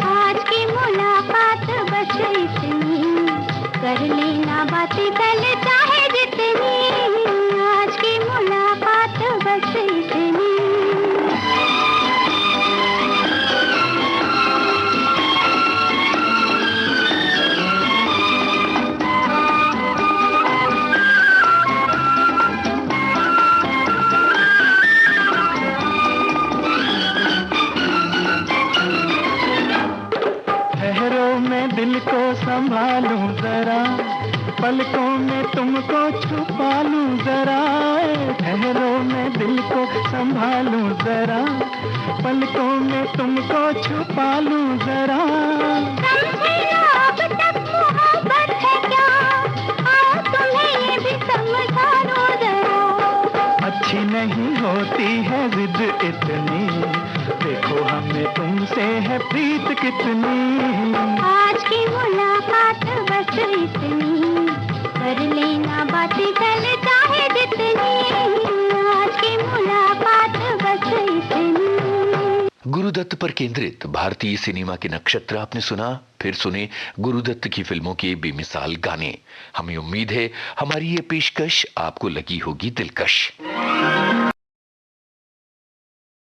आज की मुलाकात बस इतनी, कर लेना बातें कल चाहे जितनी। आज की मुलाकात बस इतनी। दिल को संभालूं जरा, पलकों में तुमको छुपा लूं जरा। ठहरो मैं दिल को संभालूं जरा, पलकों में तुमको छुपा लूं जरा। समझे ना अब तक मोहब्बत है क्या, आओ तुम्हें ये भी समझा दो जरा। अच्छी नहीं होती है जिद इतनी, देखो हमें तुमसे है प्रीत कितनी। आज की मुलाकात बस इतनी, कर लेना बातें कल चाहे जितनी। आज की मुलाकात बस इतनी। गुरुदत्त पर केंद्रित भारतीय सिनेमा के नक्षत्र आपने सुना। फिर सुने गुरुदत्त की फिल्मों के बेमिसाल गाने। हमें उम्मीद है हमारी ये पेशकश आपको लगी होगी दिलकश।